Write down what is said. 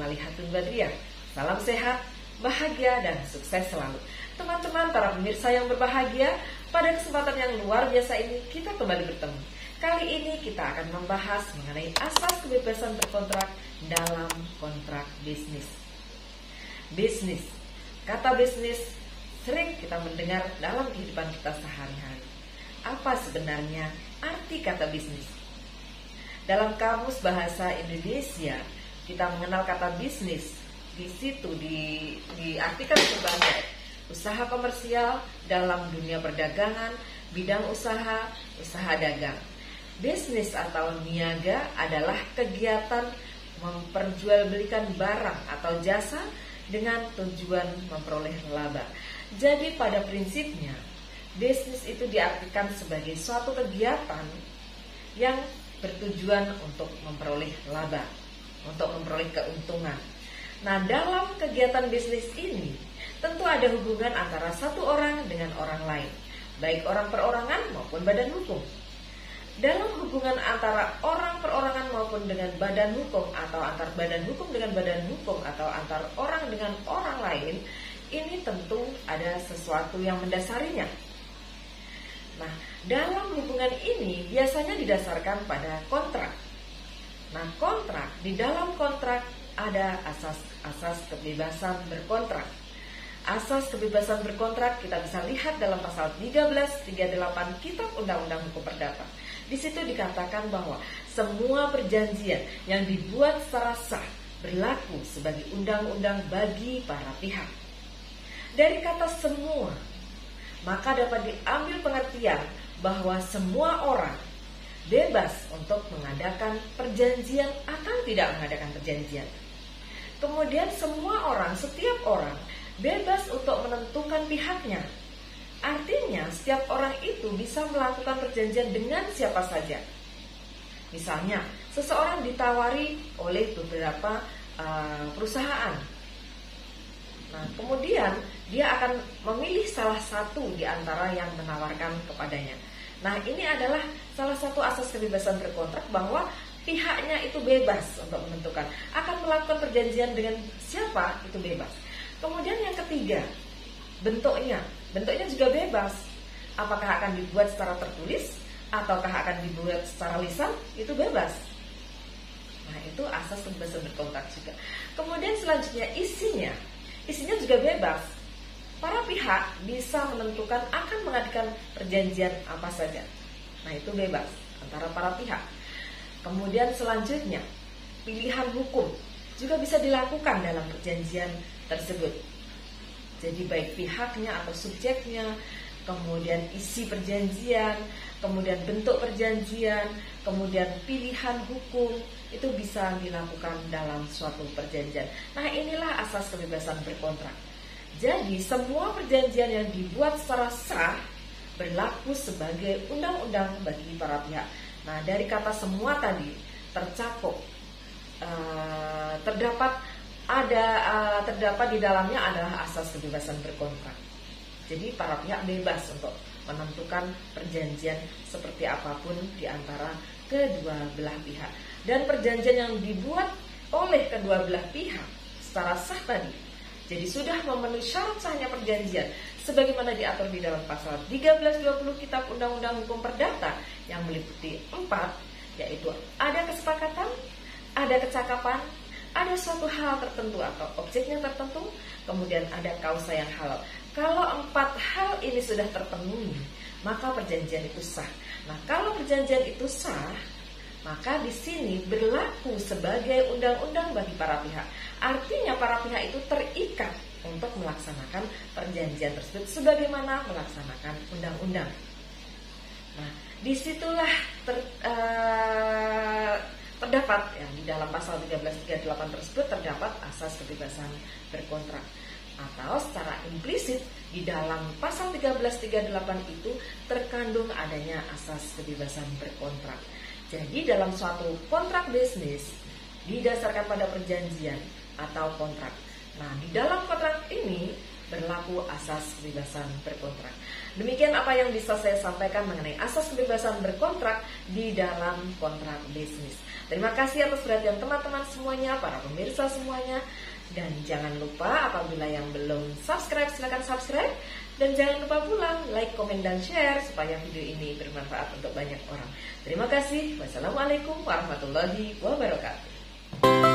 Salihatun Badriah. Salam sehat, bahagia, dan sukses selalu. Teman-teman, para pemirsa yang berbahagia, pada kesempatan yang luar biasa ini kita kembali bertemu. Kali ini kita akan membahas mengenai asas kebebasan berkontrak dalam kontrak bisnis. Bisnis, kata bisnis sering kita mendengar dalam kehidupan kita sehari-hari. Apa sebenarnya arti kata bisnis? Dalam Kamus Bahasa Indonesia, kita mengenal kata bisnis. Di situ diartikan sebagai usaha komersial dalam dunia perdagangan, bidang usaha, usaha dagang. Bisnis atau niaga adalah kegiatan memperjualbelikan barang atau jasa dengan tujuan memperoleh laba. Jadi pada prinsipnya, bisnis itu diartikan sebagai suatu kegiatan yang bertujuan untuk memperoleh laba, untuk memperoleh keuntungan. Nah, dalam kegiatan bisnis ini tentu ada hubungan antara satu orang dengan orang lain, baik orang perorangan maupun badan hukum. Dalam hubungan antara orang perorangan maupun dengan badan hukum, atau antar badan hukum dengan badan hukum, atau antar orang dengan orang lain, ini tentu ada sesuatu yang mendasarinya. Nah, dalam hubungan ini biasanya didasarkan pada kontrak. Nah, kontrak, di dalam kontrak ada asas kebebasan berkontrak. Asas kebebasan berkontrak kita bisa lihat dalam pasal 1338 Kitab Undang-Undang Hukum Perdata. Di situ dikatakan bahwa semua perjanjian yang dibuat secara sah berlaku sebagai undang-undang bagi para pihak. Dari kata semua, maka dapat diambil pengertian bahwa semua orang bebas untuk mengadakan perjanjian atau tidak mengadakan perjanjian. Kemudian semua orang, setiap orang bebas untuk menentukan pihaknya. Artinya setiap orang itu bisa melakukan perjanjian dengan siapa saja. Misalnya, seseorang ditawari oleh beberapa perusahaan. Nah, kemudian dia akan memilih salah satu di antara yang menawarkan kepadanya. Nah, ini adalah salah satu asas kebebasan berkontrak, bahwa pihaknya itu bebas untuk menentukan akan melakukan perjanjian dengan siapa, itu bebas. Kemudian yang ketiga, bentuknya juga bebas. Apakah akan dibuat secara tertulis ataukah akan dibuat secara lisan, itu bebas. Nah, itu asas kebebasan berkontrak juga. Kemudian selanjutnya isinya juga bebas. Para pihak bisa menentukan akan mengadakan perjanjian apa saja. Nah, itu bebas antara para pihak. Kemudian selanjutnya, pilihan hukum juga bisa dilakukan dalam perjanjian tersebut. Jadi baik pihaknya atau subjeknya, kemudian isi perjanjian, kemudian bentuk perjanjian, kemudian pilihan hukum, itu bisa dilakukan dalam suatu perjanjian. Nah, inilah asas kebebasan berkontrak. Jadi semua perjanjian yang dibuat secara sah berlaku sebagai undang-undang bagi para pihak. Nah, dari kata semua tadi tercakup, terdapat di dalamnya adalah asas kebebasan berkontrak. Jadi para pihak bebas untuk menentukan perjanjian seperti apapun di antara kedua belah pihak. Dan perjanjian yang dibuat oleh kedua belah pihak secara sah tadi, jadi sudah memenuhi syarat sahnya perjanjian sebagaimana diatur di dalam pasal 1320 Kitab Undang-Undang Hukum Perdata yang meliputi 4, yaitu ada kesepakatan, ada kecakapan, ada suatu hal tertentu atau objeknya tertentu, kemudian ada kausa yang halal. Kalau 4 hal ini sudah terpenuhi, maka perjanjian itu sah. Nah, kalau perjanjian itu sah, maka di sini berlaku sebagai undang-undang bagi para pihak. Artinya para pihak itu terikat untuk melaksanakan perjanjian tersebut sebagaimana melaksanakan undang-undang. Nah, disitulah terdapat di dalam pasal 1338 tersebut terdapat asas kebebasan berkontrak. Atau secara implisit di dalam pasal 1338 itu terkandung adanya asas kebebasan berkontrak. Jadi dalam suatu kontrak bisnis didasarkan pada perjanjian atau kontrak. Nah, di dalam kontrak ini berlaku asas kebebasan berkontrak. Demikian apa yang bisa saya sampaikan mengenai asas kebebasan berkontrak di dalam kontrak bisnis. Terima kasih atas perhatian teman-teman semuanya, para pemirsa semuanya. Dan jangan lupa apabila yang belum subscribe, silakan subscribe. Dan jangan lupa pula like, komen, dan share supaya video ini bermanfaat untuk banyak orang. Terima kasih. Wassalamualaikum warahmatullahi wabarakatuh.